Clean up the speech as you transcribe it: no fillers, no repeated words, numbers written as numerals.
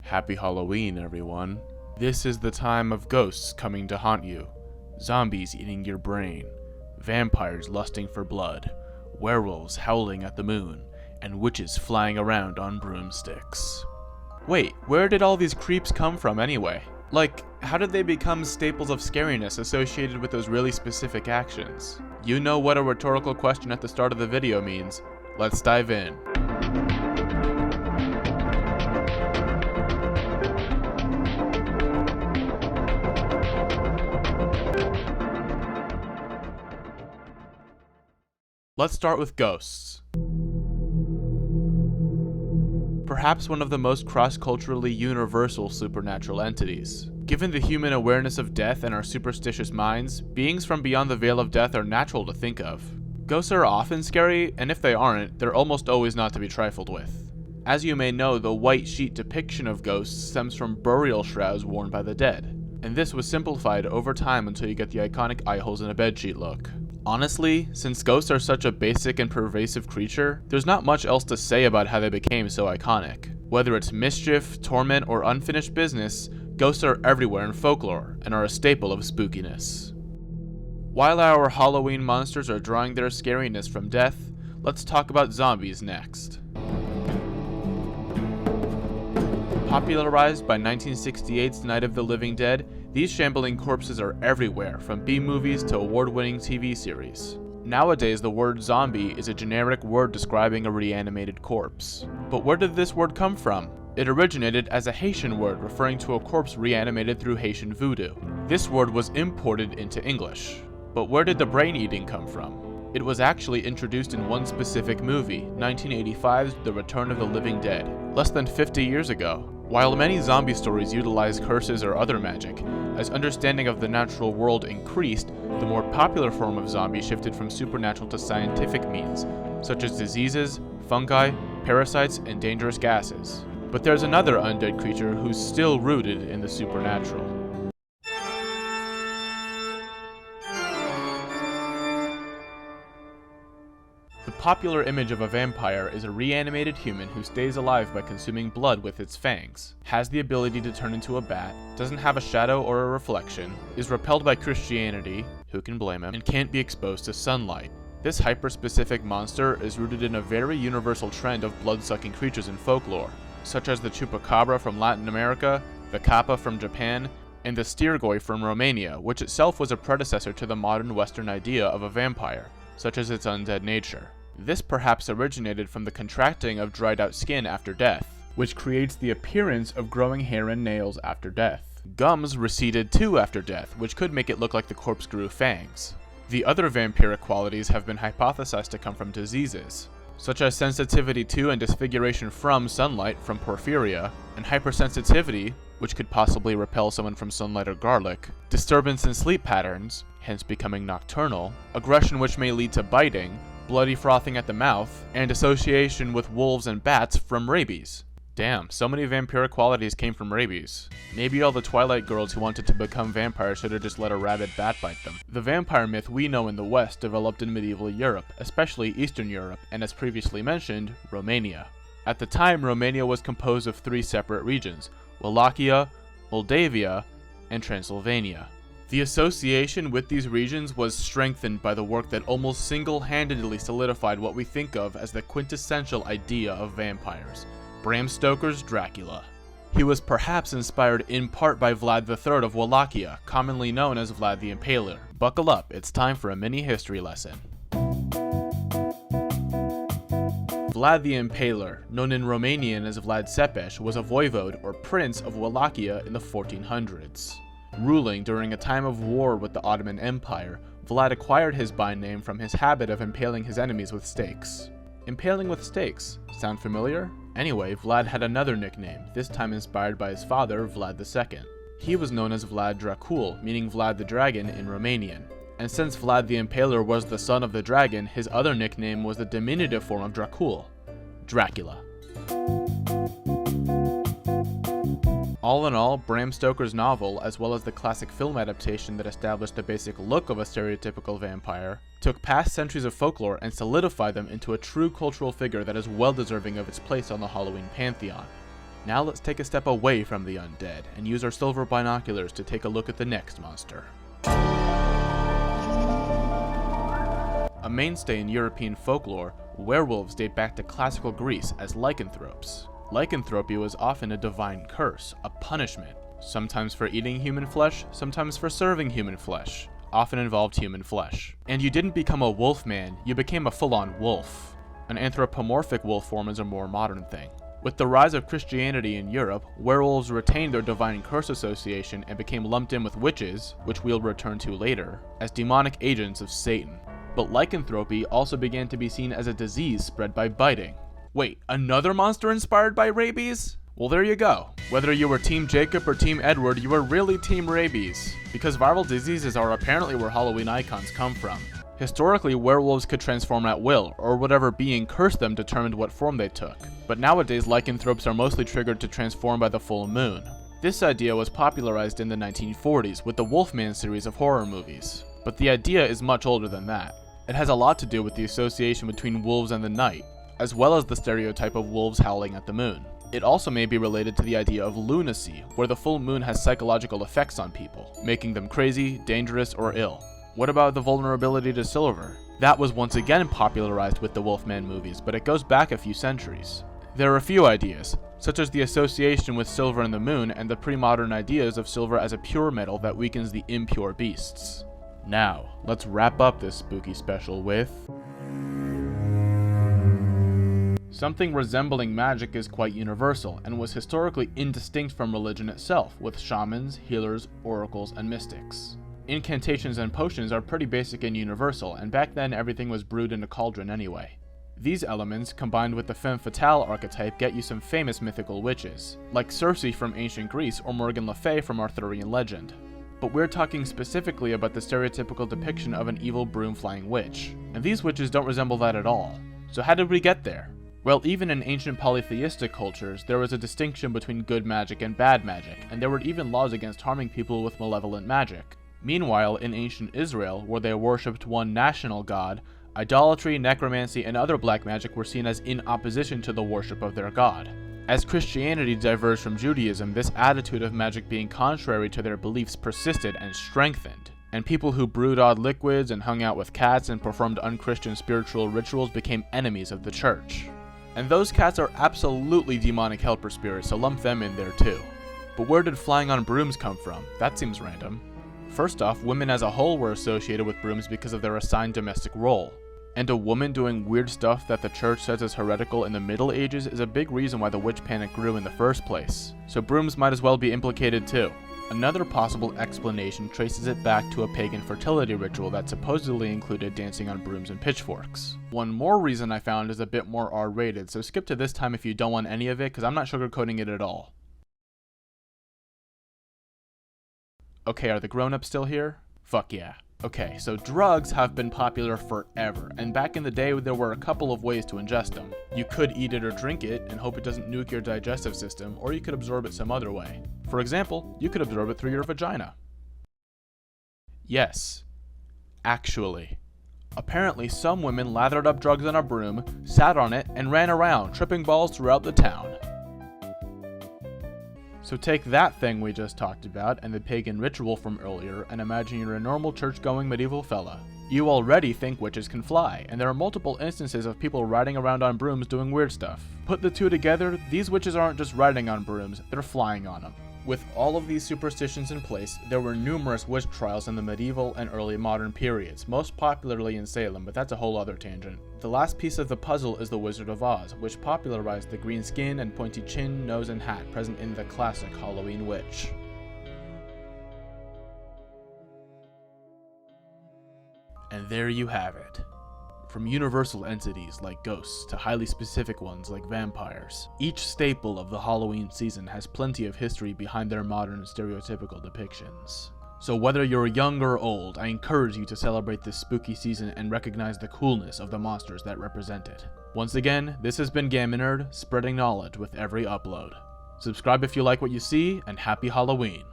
Happy Halloween, everyone. This is the time of ghosts coming to haunt you, zombies eating your brain, vampires lusting for blood, werewolves howling at the moon, and witches flying around on broomsticks. Wait, where did all these creeps come from anyway? Like, how did they become staples of scariness associated with those really specific actions? You know what a rhetorical question at the start of the video means. Let's dive in. Let's start with ghosts. Perhaps one of the most cross-culturally universal supernatural entities. Given the human awareness of death and our superstitious minds, beings from beyond the veil of death are natural to think of. Ghosts are often scary, and if they aren't, they're almost always not to be trifled with. As you may know, the white sheet depiction of ghosts stems from burial shrouds worn by the dead, and this was simplified over time until you get the iconic eye holes in a bedsheet look. Honestly, since ghosts are such a basic and pervasive creature, there's not much else to say about how they became so iconic. Whether it's mischief, torment, or unfinished business, ghosts are everywhere in folklore and are a staple of spookiness. While our Halloween monsters are drawing their scariness from death, let's talk about zombies next. Popularized by 1968's Night of the Living Dead, these shambling corpses are everywhere, from B-movies to award-winning TV series. Nowadays, the word zombie is a generic word describing a reanimated corpse. But where did this word come from? It originated as a Haitian word referring to a corpse reanimated through Haitian voodoo. This word was imported into English. But where did the brain eating come from? It was actually introduced in one specific movie, 1985's The Return of the Living Dead, less than 50 years ago. While many zombie stories utilize curses or other magic, as understanding of the natural world increased, the more popular form of zombie shifted from supernatural to scientific means, such as diseases, fungi, parasites, and dangerous gases. But there's another undead creature who's still rooted in the supernatural. The popular image of a vampire is a reanimated human who stays alive by consuming blood with its fangs, has the ability to turn into a bat, doesn't have a shadow or a reflection, is repelled by Christianity, who can blame him, and can't be exposed to sunlight. This hyper-specific monster is rooted in a very universal trend of blood-sucking creatures in folklore, such as the chupacabra from Latin America, the kappa from Japan, and the stirgoi from Romania, which itself was a predecessor to the modern Western idea of a vampire, such as its undead nature. This perhaps originated from the contracting of dried out skin after death, which creates the appearance of growing hair and nails after death. Gums receded too after death, which could make it look like the corpse grew fangs. The other vampiric qualities have been hypothesized to come from diseases, such as sensitivity to and disfiguration from sunlight from porphyria, and hypersensitivity, which could possibly repel someone from sunlight or garlic, disturbance in sleep patterns, hence becoming nocturnal, aggression which may lead to biting, bloody frothing at the mouth, and association with wolves and bats from rabies. Damn, so many vampiric qualities came from rabies. Maybe all the Twilight girls who wanted to become vampires should have just let a rabid bat bite them. The vampire myth we know in the West developed in medieval Europe, especially Eastern Europe, and as previously mentioned, Romania. At the time, Romania was composed of 3 separate regions: Wallachia, Moldavia, and Transylvania. The association with these regions was strengthened by the work that almost single-handedly solidified what we think of as the quintessential idea of vampires, Bram Stoker's Dracula. He was perhaps inspired in part by Vlad III of Wallachia, commonly known as Vlad the Impaler. Buckle up, it's time for a mini history lesson. Vlad the Impaler, known in Romanian as Vlad Țepeș, was a voivode or prince of Wallachia in the 1400s. Ruling during a time of war with the Ottoman Empire, Vlad acquired his bind name from his habit of impaling his enemies with stakes. Impaling with stakes, sound familiar? Anyway, Vlad had another nickname, this time inspired by his father, Vlad II. He was known as Vlad Dracul, meaning Vlad the Dragon in Romanian. And since Vlad the Impaler was the son of the dragon, his other nickname was the diminutive form of Dracul, Dracula. All in all, Bram Stoker's novel, as well as the classic film adaptation that established the basic look of a stereotypical vampire, took past centuries of folklore and solidified them into a true cultural figure that is well deserving of its place on the Halloween pantheon. Now let's take a step away from the undead and use our silver binoculars to take a look at the next monster. A mainstay in European folklore, werewolves date back to classical Greece as lycanthropes. Lycanthropy was often a divine curse, a punishment, sometimes for eating human flesh, sometimes for serving human flesh, often involved human flesh. And you didn't become a wolf man, you became a full-on wolf. An anthropomorphic wolf form is a more modern thing. With the rise of Christianity in Europe, werewolves retained their divine curse association and became lumped in with witches, which we'll return to later, as demonic agents of Satan. But lycanthropy also began to be seen as a disease spread by biting. Wait, another monster inspired by rabies? Well, there you go. Whether you were Team Jacob or Team Edward, you were really Team Rabies, because viral diseases are apparently where Halloween icons come from. Historically, werewolves could transform at will, or whatever being cursed them determined what form they took. But nowadays, lycanthropes are mostly triggered to transform by the full moon. This idea was popularized in the 1940s with the Wolfman series of horror movies. But the idea is much older than that. It has a lot to do with the association between wolves and the night, as well as the stereotype of wolves howling at the moon. It also may be related to the idea of lunacy, where the full moon has psychological effects on people, making them crazy, dangerous, or ill. What about the vulnerability to silver? That was once again popularized with the Wolfman movies, but it goes back a few centuries. There are a few ideas, such as the association with silver and the moon and the pre-modern ideas of silver as a pure metal that weakens the impure beasts. Now, let's wrap up this spooky special with... Something resembling magic is quite universal, and was historically indistinct from religion itself, with shamans, healers, oracles, and mystics. Incantations and potions are pretty basic and universal, and back then everything was brewed in a cauldron anyway. These elements, combined with the femme fatale archetype, get you some famous mythical witches, like Circe from ancient Greece or Morgan Le Fay from Arthurian legend. But we're talking specifically about the stereotypical depiction of an evil broom-flying witch, and these witches don't resemble that at all. So how did we get there? Well, even in ancient polytheistic cultures, there was a distinction between good magic and bad magic, and there were even laws against harming people with malevolent magic. Meanwhile, in ancient Israel, where they worshipped one national god, idolatry, necromancy, and other black magic were seen as in opposition to the worship of their god. As Christianity diverged from Judaism, this attitude of magic being contrary to their beliefs persisted and strengthened, and people who brewed odd liquids and hung out with cats and performed unchristian spiritual rituals became enemies of the church. And those cats are absolutely demonic helper spirits, so lump them in there too. But where did flying on brooms come from? That seems random. First off, women as a whole were associated with brooms because of their assigned domestic role. And a woman doing weird stuff that the church says is heretical in the Middle Ages is a big reason why the witch panic grew in the first place. So brooms might as well be implicated too. Another possible explanation traces it back to a pagan fertility ritual that supposedly included dancing on brooms and pitchforks. One more reason I found is a bit more R-rated, so skip to this time if you don't want any of it, because I'm not sugarcoating it at all. Okay, are the grown-ups still here? Fuck yeah. Okay, so drugs have been popular forever, and back in the day there were a couple of ways to ingest them. You could eat it or drink it and hope it doesn't nuke your digestive system, or you could absorb it some other way. For example, you could absorb it through your vagina. Yes. Actually. Apparently some women lathered up drugs on a broom, sat on it, and ran around, tripping balls throughout the town. So take that thing we just talked about and the pagan ritual from earlier and imagine you're a normal church-going medieval fella. You already think witches can fly, and there are multiple instances of people riding around on brooms doing weird stuff. Put the two together, these witches aren't just riding on brooms, they're flying on them. With all of these superstitions in place, there were numerous witch trials in the medieval and early modern periods, most popularly in Salem, but that's a whole other tangent. The last piece of the puzzle is the Wizard of Oz, which popularized the green skin and pointy chin, nose, and hat present in the classic Halloween witch. And there you have it. From universal entities like ghosts to highly specific ones like vampires, each staple of the Halloween season has plenty of history behind their modern stereotypical depictions. So whether you're young or old, I encourage you to celebrate this spooky season and recognize the coolness of the monsters that represent it. Once again, this has been Gammon Nerd, spreading knowledge with every upload. Subscribe if you like what you see, and happy Halloween!